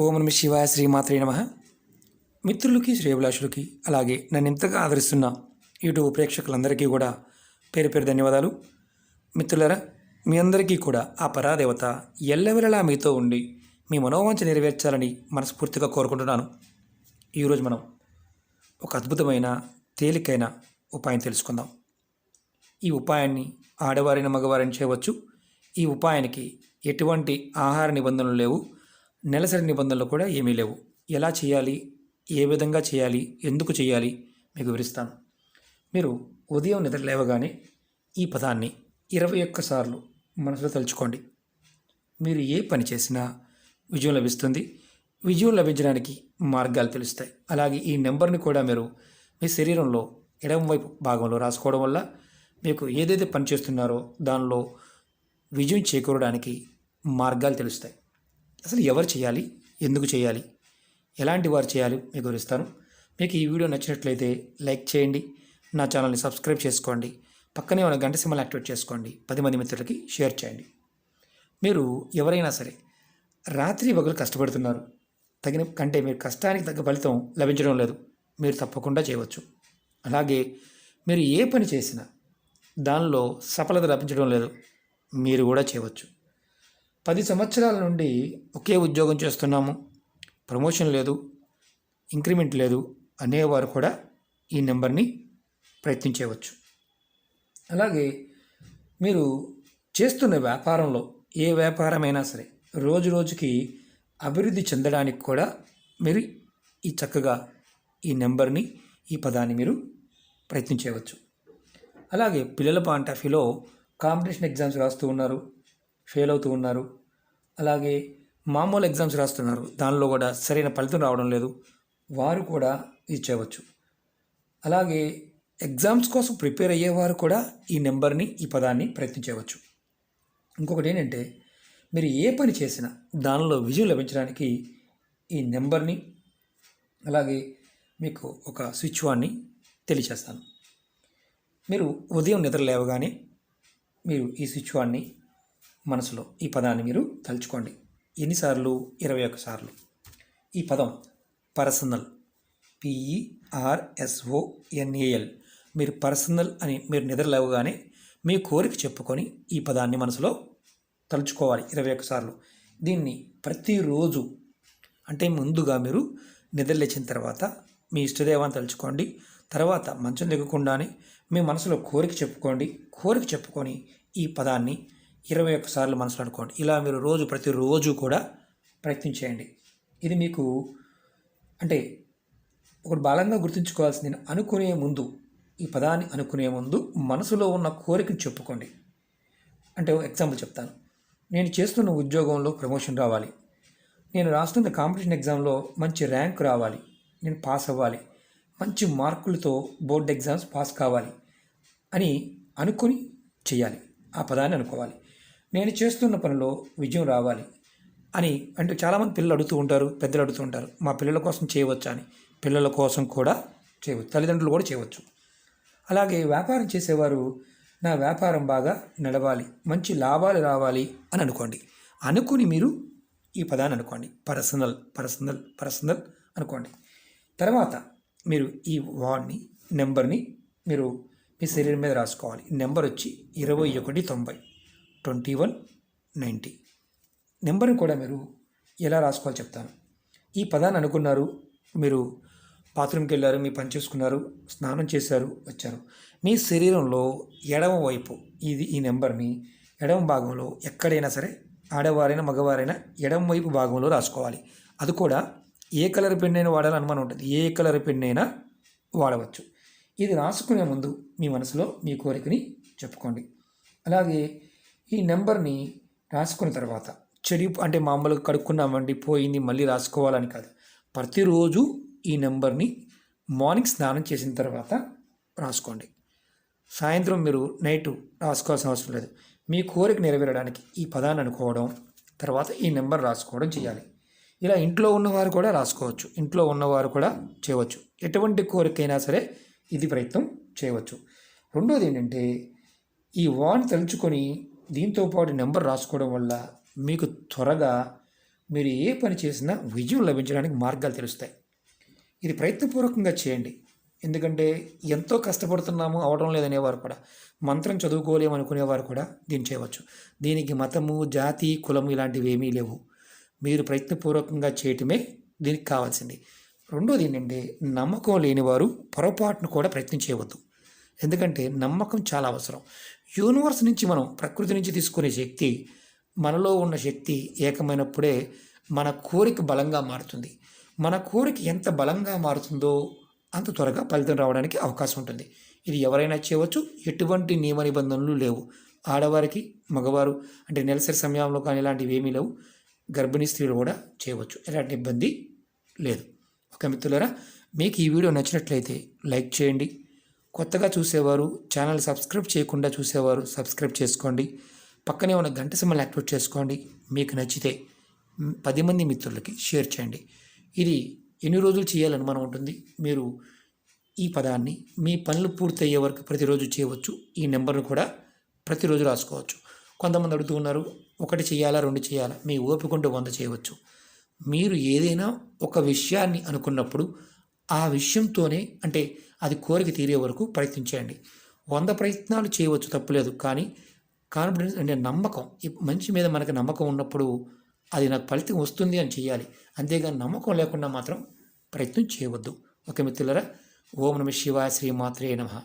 ఓం నమ శివాయ శ్రీమాత్రే నమః. మిత్రులకి శ్రేయభిలాషులకి అలాగే నన్ను ఇంతగా ఆదరిస్తున్న యూట్యూబ్ ప్రేక్షకులందరికీ కూడా పేరు పేరు ధన్యవాదాలు. మిత్రులరా, మీ అందరికీ కూడా ఆ పరాదేవత ఎల్లవెల్లలా మీతో ఉండి మీ మనోవాంఛ నెరవేర్చాలని మనస్ఫూర్తిగా కోరుకుంటున్నాను. ఈరోజు మనం ఒక అద్భుతమైన తేలికైన ఉపాయం తెలుసుకుందాం. ఈ ఉపాయాన్ని ఆడవారిని మగవారిని చేయవచ్చు. ఈ ఉపాయానికి ఎటువంటి ఆహార నిబంధనలు లేవు, నెలసరి నిబంధనలు కూడా ఏమీ లేవు. ఎలా చేయాలి, ఏ విధంగా చేయాలి, ఎందుకు చేయాలి మీకు వివరిస్తాను. మీరు ఉదయం నిద్ర లేవగానే ఈ పదాన్ని 21 సార్లు మనసులో తలుచుకోండి. మీరు ఏ పని చేసినా విజయం లభిస్తుంది. విజయం లభించడానికి మార్గాలు తెలుస్తాయి. అలాగే ఈ నెంబర్ని కూడా మీరు మీ శరీరంలో ఎడమవైపు భాగంలో రాసుకోవడం వల్ల మీకు ఏదైతే పని చేస్తున్నారో దానిలో విజయం చేకూరడానికి మార్గాలు తెలుస్తాయి. అసలు ఎవరు చేయాలి, ఎందుకు చేయాలి, ఎలాంటి వారు చేయాలి మీకు వివరిస్తాను. మీకు ఈ వీడియో నచ్చినట్లయితే లైక్ చేయండి, నా ఛానల్ని సబ్స్క్రైబ్ చేసుకోండి, పక్కనే ఉన్న గంట సింబల్ యాక్టివేట్ చేసుకోండి, 10 మంది మిత్రులకి షేర్ చేయండి. మీరు ఎవరైనా సరే రాత్రి పగలు కష్టపడుతున్నారు, మీరు కష్టానికి తగ్గ ఫలితం లభించడం లేదు, మీరు తప్పకుండా చేయవచ్చు. అలాగే మీరు ఏ పని చేసినా దానిలో సఫలత లభించడం లేదు, మీరు కూడా చేయవచ్చు. 10 సంవత్సరాల నుండి ఒకే ఉద్యోగం చేస్తున్నాము, ప్రమోషన్ లేదు, ఇంక్రిమెంట్ లేదు అనేవారు కూడా ఈ నెంబర్ని ప్రయత్నించవచ్చు. అలాగే మీరు చేస్తున్న వ్యాపారంలో ఏ వ్యాపారమైనా సరే రోజు రోజుకి అభివృద్ధి చెందడానికి కూడా మీరు చక్కగా ఈ నెంబర్ని, ఈ పదాన్ని మీరు ప్రయత్నించవచ్చు. అలాగే పిల్లల పాయింట్ ఆఫ్ వ్యూలో కాంపిటీషన్ ఎగ్జామ్స్ రాస్తూ ఉన్నారు, ఫెయిల్ అవుతూ ఉన్నారు. అలాగే మామూలు ఎగ్జామ్స్ రాస్తున్నారు, దానిలో కూడా సరైన ఫలితం రావడం లేదు, వారు కూడా ఇది చేయవచ్చు. అలాగే ఎగ్జామ్స్ కోసం ప్రిపేర్ అయ్యేవారు కూడా ఈ నెంబర్ని, ఈ పదాన్ని ప్రయత్నించవచ్చు. ఇంకొకటి ఏంటంటే, మీరు ఏ పని చేసినా దానిలో విజయం లభించడానికి ఈ నెంబర్ని, అలాగే మీకు ఒక స్విచ్ వాన్ని తెలియచేస్తాను. మీరు ఉదయం నిద్ర లేవగానే మీరు ఈ స్విచ్ వాన్ని మనసులో ఈ పదాన్ని మీరు తలుచుకోండి. ఎన్నిసార్లు? 21 సార్లు. ఈ పదం పర్సనల్, PERSONAL. మీరు పర్సనల్ అని మీరు నిద్ర లేవగానే మీ కోరిక చెప్పుకొని ఈ పదాన్ని మనసులో తలుచుకోవాలి 21 సార్లు. దీన్ని ప్రతిరోజు, అంటే ముందుగా మీరు నిద్ర లేచిన తర్వాత మీ ఇష్టదేవాన్ని తలుచుకోండి. తర్వాత మంచం దిగకుండానే మీ మనసులో కోరిక చెప్పుకొని ఈ పదాన్ని 21 సార్లు మనసులో అనుకోండి. ఇలా మీరు ప్రతిరోజు కూడా ప్రయత్నించేయండి. ఇది మీకు అంటే ఒకటి బలంగా గుర్తుంచుకోవాల్సింది, ఈ పదాన్ని అనుకునే ముందు మనసులో ఉన్న కోరికను చెప్పుకోండి. అంటే ఎగ్జాంపుల్ చెప్తాను. నేను చేస్తున్న ఉద్యోగంలో ప్రమోషన్ రావాలి, నేను రాస్తున్న కాంపిటీషన్ ఎగ్జామ్లో మంచి ర్యాంక్ రావాలి, నేను పాస్ అవ్వాలి, మంచి మార్కులతో బోర్డ్ ఎగ్జామ్స్ పాస్ కావాలి అని అనుకొని చేయాలి. ఆ పదాన్ని అనుకోవాలి. నేను చేస్తున్న పనిలో విజయం రావాలి అని, అంటే చాలామంది పిల్లలు అడుగుతూ ఉంటారు, పెద్దలు అడుగుతూ ఉంటారు, మా పిల్లల కోసం చేయవచ్చా అని. పిల్లల కోసం కూడా చేయవచ్చు, తల్లిదండ్రులు కూడా చేయవచ్చు. అలాగే వ్యాపారం చేసేవారు, నా వ్యాపారం బాగా నడవాలి, మంచి లాభాలు రావాలి అని అనుకోండి. అనుకుని మీరు ఈ పదాన్ని అనుకోండి. పర్సనల్ అనుకోండి. తర్వాత మీరు ఈ నెంబర్ని మీరు మీ శరీరం మీద రాసుకోవాలి. నెంబర్ వచ్చి 2190 2190. నెంబర్ని కూడా మీరు ఎలా రాసుకోవాలో చెప్తాను. ఈ పదాన్ని అనుకున్నారు, మీరు బాత్రూమ్కి వెళ్ళారు, మీ పని చేసుకున్నారు, స్నానం చేశారు, వచ్చారు. మీ శరీరంలో ఎడమ వైపు ఈ నెంబర్ని ఎడమ భాగంలో ఎక్కడైనా సరే, ఆడవారైనా మగవారైనా ఎడమ వైపు భాగంలో రాసుకోవాలి. అది కూడా ఏ కలర్ పెన్ అయినా వాడాలని అనుమానం ఉంటుంది, ఏ కలర్ పెన్ అయినా వాడవచ్చు. ఇది రాసుకునే ముందు మీ మనసులో మీ కోరికని చెప్పుకోండి. అలాగే ఈ నెంబర్ని రాసుకున్న తర్వాత అంటే మామూలుగా కడుక్కున్నామండి పోయింది మళ్ళీ రాసుకోవాలని కాదు. ప్రతిరోజు ఈ నెంబర్ని మార్నింగ్ స్నానం చేసిన తర్వాత రాసుకోండి. సాయంత్రం మీరు నైట్ రాసుకోవాల్సిన అవసరం లేదు. మీ కోరిక నెరవేరడానికి ఈ పదాన్ని అనుకోవడం, తర్వాత ఈ నెంబర్ రాసుకోవడం చేయాలి. ఇలా ఇంట్లో ఉన్నవారు కూడా రాసుకోవచ్చు, ఇంట్లో ఉన్నవారు కూడా చేయవచ్చు. ఎటువంటి కోరికైనా సరే ఇది ప్రయత్నం చేయవచ్చు. రెండోది ఏంటంటే, ఈ వాన్ తలుచుకొని దీంతోపాటు నెంబర్ రాసుకోవడం వల్ల మీకు త్వరగా మీరు ఏ పని చేసినా విజయం లభించడానికి మార్గాలు తెలుస్తాయి. ఇది ప్రయత్నపూర్వకంగా చేయండి. ఎందుకంటే ఎంతో కష్టపడుతున్నాము అవడం లేదనేవారు కూడా, మంత్రం చదువుకోలేము అనుకునేవారు కూడా దీన్ని చేయవచ్చు. దీనికి మతము, జాతి, కులము ఇలాంటివి ఏమీ లేవు. మీరు ప్రయత్నపూర్వకంగా చేయటమే దీనికి కావాల్సింది. రెండోది ఏంటంటే, నమ్మకం లేనివారు పొరపాటును కూడా ప్రయత్నం చేయవద్దు. ఎందుకంటే నమ్మకం చాలా అవసరం. యూనివర్స్ నుంచి మనం ప్రకృతి నుంచి తీసుకునే శక్తి, మనలో ఉన్న శక్తి ఏకమైనప్పుడే మన కోరిక బలంగా మారుతుంది. మన కోరిక ఎంత బలంగా మారుతుందో అంత త్వరగా ఫలితం రావడానికి అవకాశం ఉంటుంది. ఇది ఎవరైనా చేయవచ్చు. ఎటువంటి నియమ నిబంధనలు లేవు. ఆడవారికి, మగవారు అంటే నెలసరి సమయంలో కానీ ఇలాంటివి ఏమీ లేవు. గర్భిణీ స్త్రీలు కూడా చేయవచ్చు. ఎలాంటి ఇబ్బంది లేదు. ఓకే మిత్రులారా, మీకు ఈ వీడియో నచ్చినట్లయితే లైక్ చేయండి. కొత్తగా చూసేవారు, ఛానల్ సబ్స్క్రైబ్ చేయకుండా చూసేవారు సబ్స్క్రైబ్ చేసుకోండి. పక్కనే ఉన్న గంట సింబల్ని యాక్టివేట్ చేసుకోండి. మీకు నచ్చితే 10 మంది మిత్రులకి షేర్ చేయండి. ఇది ఎన్ని రోజులు చేయాలని మనం ఉంటుంది. మీరు ఈ పదాన్ని మీ పనులు పూర్తయ్యే వరకు ప్రతిరోజు చేయవచ్చు. ఈ నెంబర్ను కూడా ప్రతిరోజు రాసుకోవచ్చు. కొంతమంది అడుగుతూ ఉన్నారు, 1 చేయాలా 2 చేయాలా? మీ ఓపిక ఉంటే 100 చేయవచ్చు. మీరు ఏదైనా ఒక విషయాన్ని అనుకున్నప్పుడు ఆ విషయంతోనే అంటే అది కోరిక తీరే వరకు ప్రయత్నించండి. 100 ప్రయత్నాలు చేయవచ్చు, తప్పులేదు. కానీ కాన్ఫిడెన్స్ అంటే నమ్మకం, ఈ మనిషి మీద మనకు నమ్మకం ఉన్నప్పుడు అది నాకు ఫలితం వస్తుంది అని చేయాలి. అంతేగాని నమ్మకం లేకుండా మాత్రం ప్రయత్నం చేయవద్దు. ఓకే మిత్రులారా, ఓం నమః శివాయ, శ్రీమాత్రే నమః.